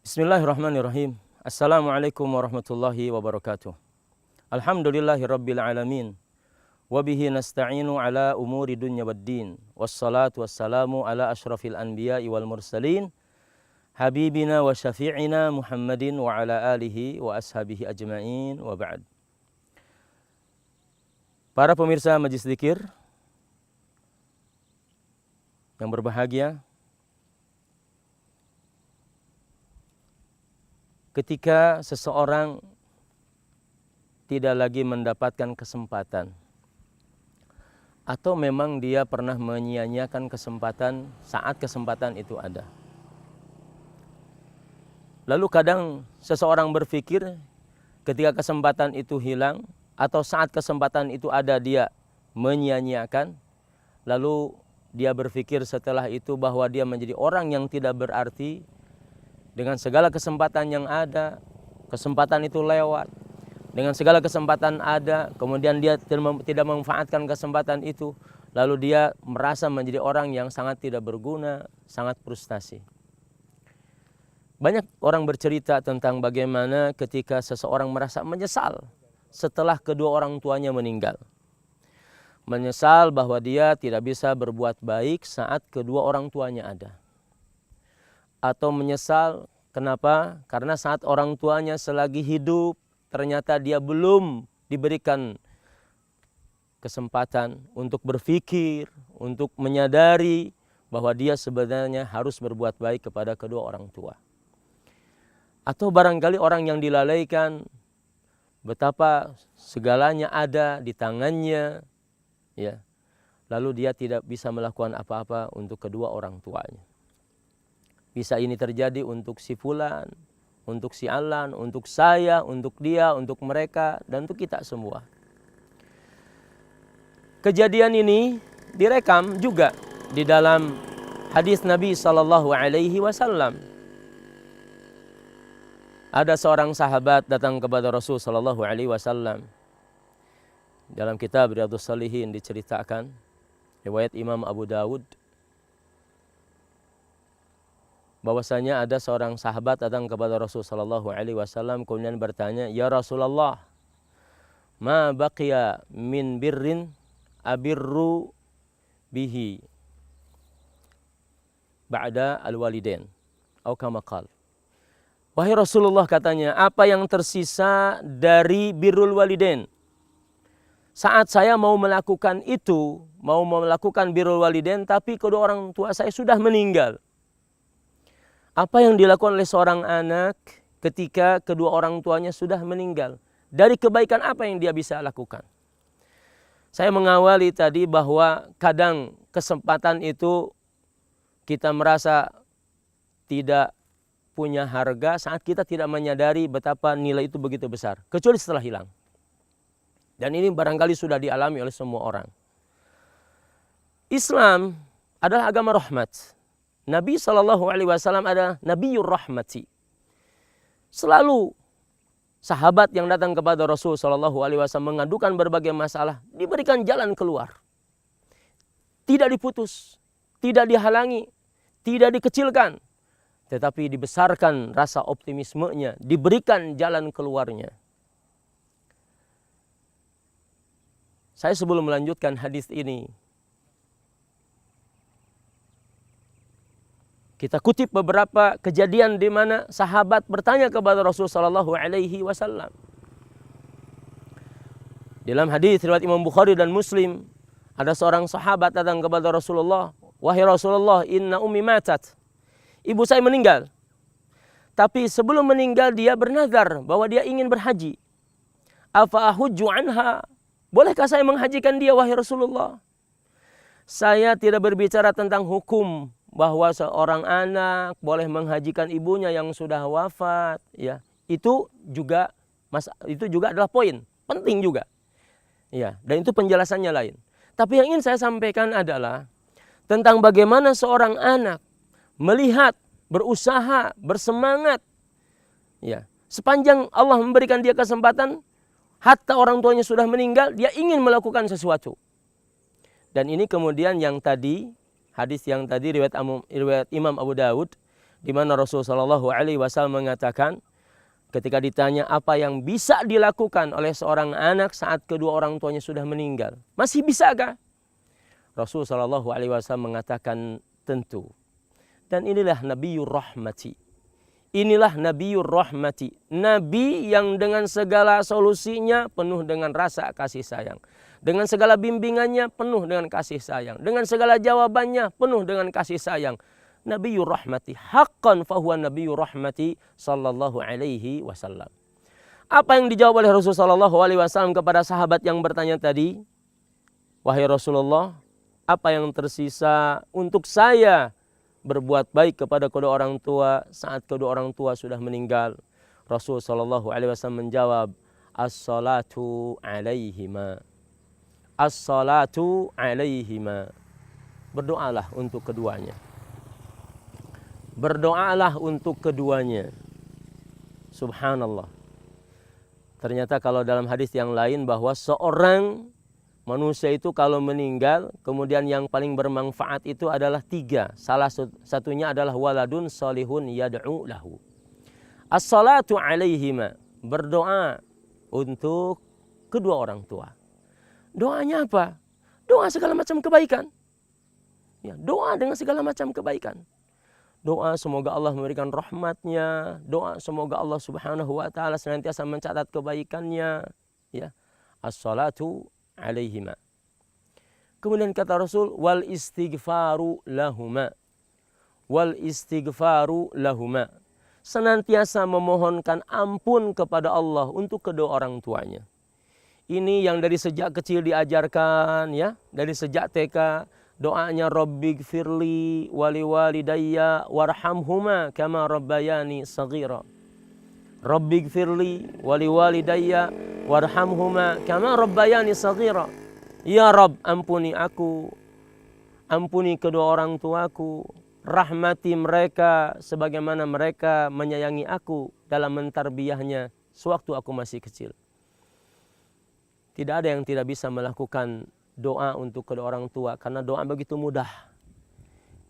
Bismillahirrahmanirrahim. Assalamualaikum warahmatullahi wabarakatuh. Alhamdulillahirabbil alamin. Wa bihi nasta'inu ala umuri dunya waddin. Wassalatu wassalamu ala asyrafil anbiya'i wal mursalin. Habibina wa syafi'ina Muhammadin wa ala alihi wa ashabihi ajma'in wa ba'd. Para pemirsa Majlis Dzikir yang berbahagia, ketika seseorang tidak lagi mendapatkan kesempatan atau memang dia pernah menyia-nyiakan kesempatan saat kesempatan itu ada. Lalu kadang seseorang berpikir ketika kesempatan itu hilang atau saat kesempatan itu ada dia menyia-nyiakan, lalu dia berpikir setelah itu bahwa dia menjadi orang yang tidak berarti. Dengan segala kesempatan yang ada, kesempatan itu lewat. Dengan segala kesempatan ada, kemudian dia tidak memanfaatkan kesempatan itu. Lalu dia merasa menjadi orang yang sangat tidak berguna, sangat frustasi. Banyak orang bercerita tentang bagaimana ketika seseorang merasa menyesal setelah kedua orang tuanya meninggal. Menyesal bahwa dia tidak bisa berbuat baik saat kedua orang tuanya ada. Atau menyesal, kenapa? Karena saat orang tuanya selagi hidup, ternyata dia belum diberikan kesempatan untuk berpikir, untuk menyadari bahwa dia sebenarnya harus berbuat baik kepada kedua orang tua. Atau barangkali orang yang dilalaikan, betapa segalanya ada di tangannya, ya. Lalu dia tidak bisa melakukan apa-apa untuk kedua orang tuanya. Bisa ini terjadi untuk si fulan, untuk si alan, untuk saya, untuk dia, untuk mereka, dan untuk kita semua. Kejadian ini direkam juga di dalam hadis Nabi SAW. Ada seorang sahabat datang kepada Rasul SAW. Dalam kitab Riyadhus Shalihin diceritakan, riwayat Imam Abu Dawud, bahwasanya ada seorang sahabat datang kepada Rasul sallallahu alaihi wasallam kemudian bertanya, "Ya Rasulullah, ma baqiya min birrin abirru bihi ba'da al-walidain?" Atau kama qala. Wahai Rasulullah, katanya, apa yang tersisa dari birrul walidain? Saat saya mau melakukan itu, mau melakukan birrul walidain, tapi kedua orang tua saya sudah meninggal. Apa yang dilakukan oleh seorang anak ketika kedua orang tuanya sudah meninggal? Dari kebaikan apa yang dia bisa lakukan? Saya mengawali tadi bahwa kadang kesempatan itu kita merasa tidak punya harga saat kita tidak menyadari betapa nilai itu begitu besar. Kecuali setelah hilang. Dan ini barangkali sudah dialami oleh semua orang. Islam adalah agama rahmat. Nabi SAW adalah Nabiyur Rahmati. Selalu sahabat yang datang kepada Rasul SAW mengadukan berbagai masalah, diberikan jalan keluar. Tidak diputus, tidak dihalangi, tidak dikecilkan. Tetapi dibesarkan rasa optimismenya, diberikan jalan keluarnya. Saya sebelum melanjutkan hadis ini, kita kutip beberapa kejadian di mana sahabat bertanya kepada Rasul sallallahu alaihi wasallam. Dalam hadis riwayat Imam Bukhari dan Muslim, ada seorang sahabat datang kepada Rasulullah, "Wahai Rasulullah, inna ummi matat." Ibu saya meninggal. Tapi sebelum meninggal dia bernazar bahwa dia ingin berhaji. "Afa ahujju anha?" Bolehkah saya menghajikan dia, wahai Rasulullah? Saya tidak berbicara tentang hukum bahwa seorang anak boleh menghajikan ibunya yang sudah wafat, ya. Itu juga adalah poin penting juga. Ya, dan itu penjelasannya lain. Tapi yang ingin saya sampaikan adalah tentang bagaimana seorang anak melihat, berusaha, bersemangat, ya. Sepanjang Allah memberikan dia kesempatan, hatta orang tuanya sudah meninggal, dia ingin melakukan sesuatu. Dan ini kemudian yang tadi, hadis yang tadi riwayat Imam Abu Dawud, di mana Rasulullah SAW mengatakan ketika ditanya apa yang bisa dilakukan oleh seorang anak saat kedua orang tuanya sudah meninggal, masih bisakah? Rasulullah SAW mengatakan tentu. Dan inilah Nabiyur Rahmati. Inilah Nabiyur Rahmati. Nabi yang dengan segala solusinya penuh dengan rasa kasih sayang. Dengan segala bimbingannya penuh dengan kasih sayang. Dengan segala jawabannya penuh dengan kasih sayang. Nabiyur Rahmati. Haqqan fahuwa Nabiyur Rahmati sallallahu alaihi wasallam. Apa yang dijawab oleh Rasulullah sallallahu alaihi wasallam kepada sahabat yang bertanya tadi? Wahai Rasulullah, apa yang tersisa untuk saya berbuat baik kepada kedua orang tua saat kedua orang tua sudah meninggal? Rasul sallallahu alaihi wasallam menjawab, as-salatu alaihima. As-salatu alaihima. Berdoalah untuk keduanya. Berdoalah untuk keduanya. Subhanallah. Ternyata kalau dalam hadis yang lain bahwa seorang manusia itu kalau meninggal, kemudian yang paling bermanfaat itu adalah 3. Salah satunya adalah waladun salihun yad'u lahu. As-salatu alaihima. Berdoa untuk kedua orang tua. Doanya apa? Doa segala macam kebaikan. Ya, doa dengan segala macam kebaikan. Doa semoga Allah memberikan rahmatnya. Doa semoga Allah subhanahu wa ta'ala senantiasa mencatat kebaikannya. Ya. As-salatu alaihima. Kemudian kata Rasul, wal istighfaru lahuma. Wal istighfaru lahuma. Senantiasa memohonkan ampun kepada Allah untuk kedua orang tuanya. Ini yang dari sejak kecil diajarkan, ya, dari sejak TK. Doanya Rabbighfirli wali walidayya warhamhuma kama rabbayani saghira. Rabbighfirli wali walidayya warhamhuma kama rabbayani saghira. Ya Rabb, ampuni aku, ampuni kedua orang tuaku, rahmati mereka sebagaimana mereka menyayangi aku dalam mentarbiyahnya sewaktu aku masih kecil. Tidak ada yang tidak bisa melakukan doa untuk kedua orang tua karena doa begitu mudah.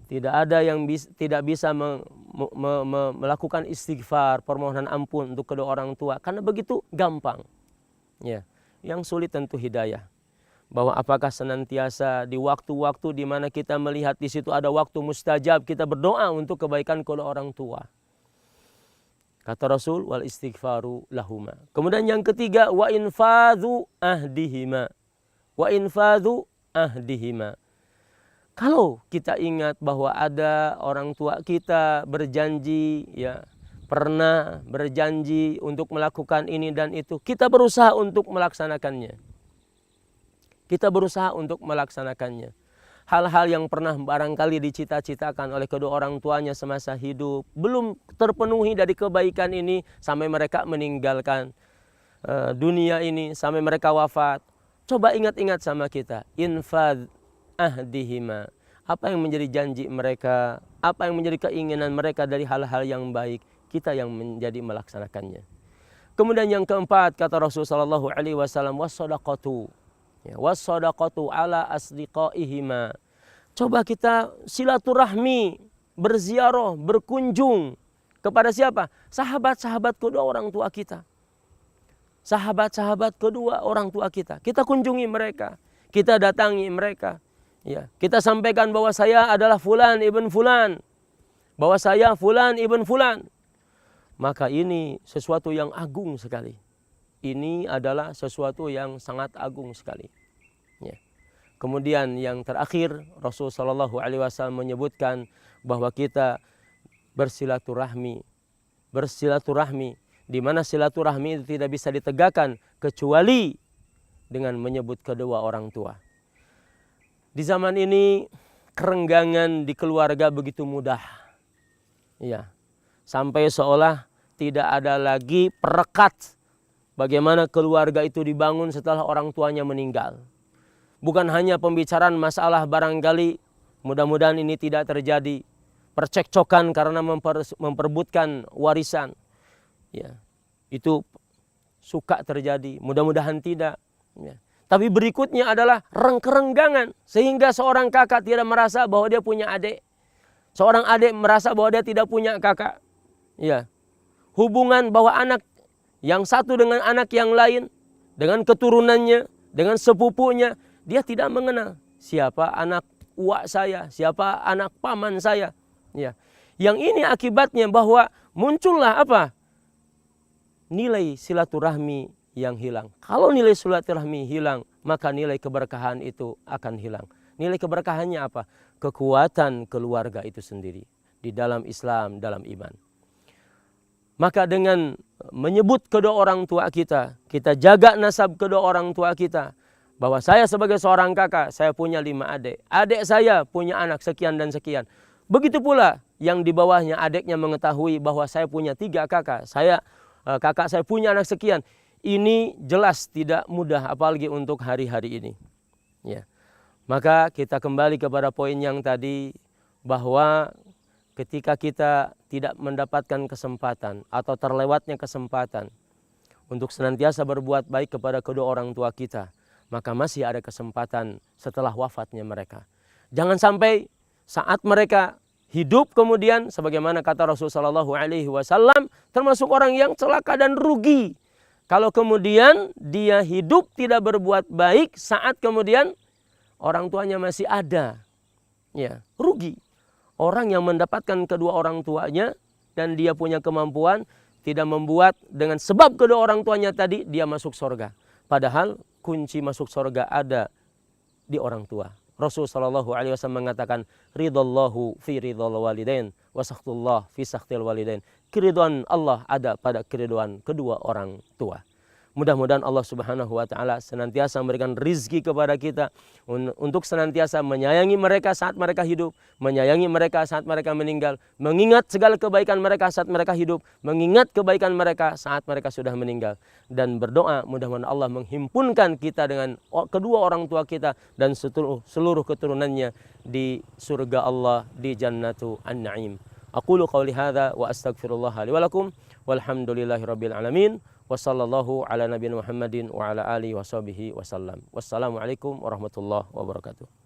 Tidak ada yang tidak bisa melakukan istighfar, permohonan ampun untuk kedua orang tua karena begitu gampang. Ya, yang sulit tentu hidayah. Bahwa apakah senantiasa di waktu-waktu di mana kita melihat di situ ada waktu mustajab kita berdoa untuk kebaikan kedua orang tua. Kata Rasul, wal istighfaru lahuma. Kemudian yang ketiga, wa infadhu ahdihima. Wa infadhu ahdihima. Kalau kita ingat bahwa ada orang tua kita berjanji, ya, pernah berjanji untuk melakukan ini dan itu, kita berusaha untuk melaksanakannya. Kita berusaha untuk melaksanakannya. Hal-hal yang pernah barangkali dicita-citakan oleh kedua orang tuanya semasa hidup belum terpenuhi dari kebaikan ini sampai mereka meninggalkan dunia ini, sampai mereka wafat. Coba ingat-ingat sama kita, infad ahdihima. Apa yang menjadi janji mereka, apa yang menjadi keinginan mereka dari hal-hal yang baik, kita yang menjadi melaksanakannya. Kemudian yang keempat, kata Rasulullah SAW, was-sadaqatu. Ya, was-sadaqatu ala asdiqaihima. Coba kita silaturahmi, berziarah, berkunjung kepada siapa? Sahabat-sahabat kedua orang tua kita. Sahabat-sahabat kedua orang tua kita. Kita kunjungi mereka, kita datangi mereka. Ya, kita sampaikan bahwa saya adalah fulan ibn fulan. Bahwa saya fulan ibn fulan. Maka ini sesuatu yang agung sekali. Ini adalah sesuatu yang sangat agung sekali. Ya. Kemudian yang terakhir, Rasulullah SAW menyebutkan bahwa kita bersilaturahmi. Bersilaturahmi, di mana silaturahmi itu tidak bisa ditegakkan kecuali dengan menyebut kedua orang tua. Di zaman ini kerenggangan di keluarga begitu mudah. Ya. Sampai seolah tidak ada lagi perekat bagaimana keluarga itu dibangun setelah orang tuanya meninggal. Bukan hanya pembicaraan masalah barangkali, mudah-mudahan ini tidak terjadi. Percekcokan karena memperebutkan warisan. Ya, itu suka terjadi, mudah-mudahan tidak. Ya. Tapi berikutnya adalah kerenggangan. Sehingga seorang kakak tidak merasa bahwa dia punya adik. Seorang adik merasa bahwa dia tidak punya kakak. Ya. Hubungan bahwa anak yang satu dengan anak yang lain, dengan keturunannya, dengan sepupunya, dia tidak mengenal siapa anak uak saya, siapa anak paman saya. Ya. Yang ini akibatnya bahwa muncullah apa? Nilai silaturahmi yang hilang. Kalau nilai silaturahmi hilang, maka nilai keberkahan itu akan hilang. Nilai keberkahannya apa? Kekuatan keluarga itu sendiri di dalam Islam, dalam iman. Maka dengan menyebut kedua orang tua kita, kita jaga nasab kedua orang tua kita. Bahwa saya sebagai seorang kakak, saya punya 5 adik. Adik saya punya anak sekian dan sekian. Begitu pula yang di bawahnya adiknya mengetahui bahwa saya punya 3 kakak. Kakak saya punya anak sekian. Ini jelas tidak mudah apalagi untuk hari-hari ini. Ya. Maka kita kembali kepada poin yang tadi bahwa ketika kita tidak mendapatkan kesempatan atau terlewatnya kesempatan untuk senantiasa berbuat baik kepada kedua orang tua kita, maka masih ada kesempatan setelah wafatnya mereka. Jangan sampai saat mereka hidup kemudian sebagaimana kata Rasulullah SAW termasuk orang yang celaka dan rugi. Kalau kemudian dia hidup tidak berbuat baik saat kemudian orang tuanya masih ada, ya rugi. Orang yang mendapatkan kedua orang tuanya dan dia punya kemampuan tidak membuat dengan sebab kedua orang tuanya tadi dia masuk surga. Padahal kunci masuk surga ada di orang tua. Rasulullah SAW mengatakan ridallahu fi ridal walidain wa sakhtullah fi sakhtil walidain. Keridhaan Allah ada pada keridhaan kedua orang tua. Mudah-mudahan Allah Subhanahu wa taala senantiasa memberikan rizki kepada kita untuk senantiasa menyayangi mereka saat mereka hidup, menyayangi mereka saat mereka meninggal, mengingat segala kebaikan mereka saat mereka hidup, mengingat kebaikan mereka saat mereka sudah meninggal, dan berdoa mudah-mudahan Allah menghimpunkan kita dengan kedua orang tua kita dan seluruh keturunannya di surga Allah di Jannatu An-Na'im. Aqulu qawli hadza wa astaghfirullah li wa lakum walhamdulillahirabbil alamin. Wassallallahu ala nabiyina Muhammadin wa ala alihi wa sahbihi wasallam. Wassalamualaikum warahmatullahi wabarakatuh.